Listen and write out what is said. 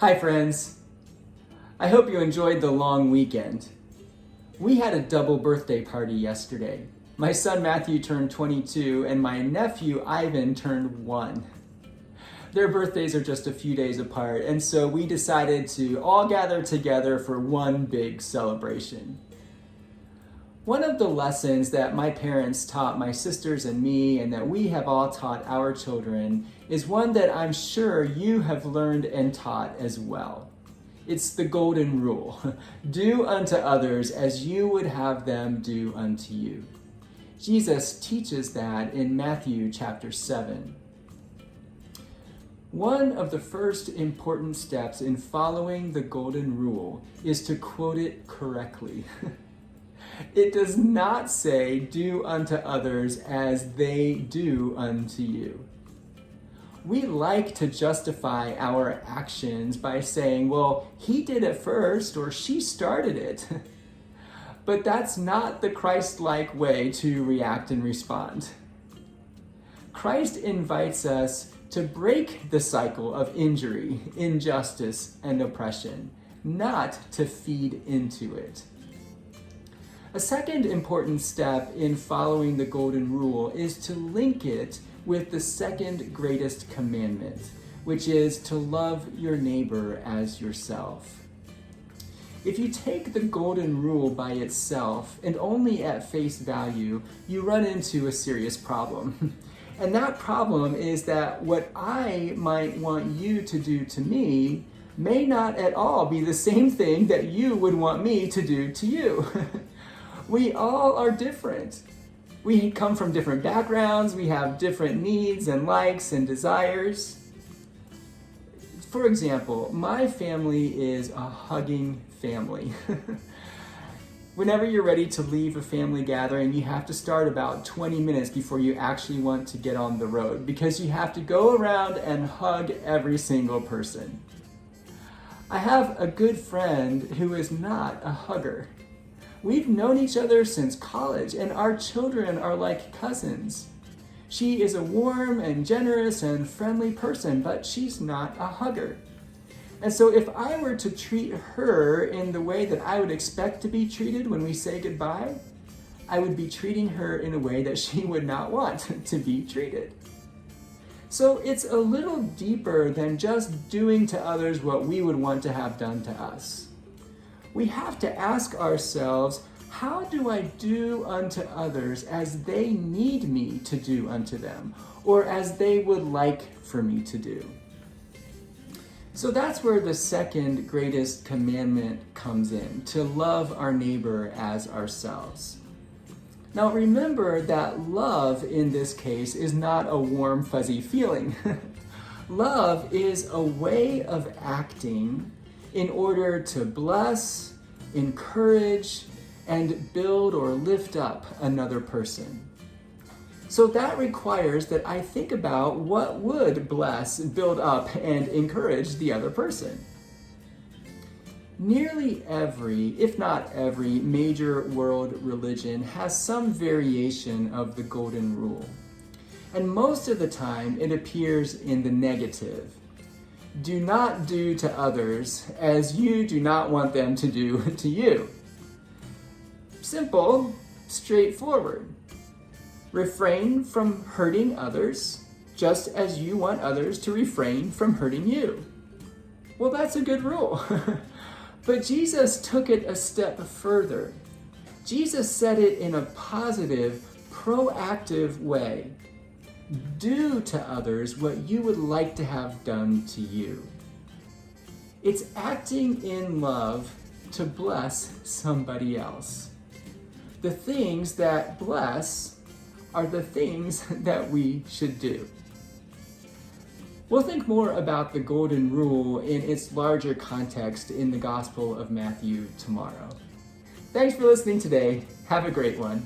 Hi friends, I hope you enjoyed the long weekend. We had a double birthday party yesterday. My son Matthew turned 22 and my nephew Ivan turned 1. Their birthdays are just a few days apart, and so we decided to all gather together for one big celebration. One of the lessons that my parents taught my sisters and me, and that we have all taught our children, is one that I'm sure you have learned and taught as well. It's the golden rule. Do unto others as you would have them do unto you. Jesus teaches that in Matthew chapter 7. One of the first important steps in following the golden rule is to quote it correctly. It does not say, do unto others as they do unto you. We like to justify our actions by saying, well, he did it first or she started it. But that's not the Christ-like way to react and respond. Christ invites us to break the cycle of injury, injustice, and oppression, not to feed into it. A second important step in following the golden rule is to link it with the second greatest commandment, which is to love your neighbor as yourself. If you take the golden rule by itself and only at face value, you run into a serious problem. And that problem is that what I might want you to do to me may not at all be the same thing that you would want me to do to you. We all are different. We come from different backgrounds, we have different needs and likes and desires. For example, my family is a hugging family. Whenever you're ready to leave a family gathering, you have to start about 20 minutes before you actually want to get on the road because you have to go around and hug every single person. I have a good friend who is not a hugger. We've known each other since college, and our children are like cousins. She is a warm and generous and friendly person, but she's not a hugger. And so if I were to treat her in the way that I would expect to be treated when we say goodbye, I would be treating her in a way that she would not want to be treated. So it's a little deeper than just doing to others what we would want to have done to us. We have to ask ourselves, how do I do unto others as they need me to do unto them, or as they would like for me to do? So that's where the second greatest commandment comes in, to love our neighbor as ourselves. Now remember that love in this case is not a warm, fuzzy feeling. Love is a way of acting in order to bless, encourage, and build or lift up another person. So that requires that I think about what would bless, build up, and encourage the other person. Nearly every, if not every, major world religion has some variation of the golden rule. And most of the time it appears in the negative. Do not do to others as you do not want them to do to you. Simple, straightforward. Refrain from hurting others just as you want others to refrain from hurting you. Well, that's a good rule. But Jesus took it a step further. Jesus said it in a positive, proactive way. Do to others what you would like to have done to you. It's acting in love to bless somebody else. The things that bless are the things that we should do. We'll think more about the golden rule in its larger context in the Gospel of Matthew tomorrow. Thanks for listening today. Have a great one.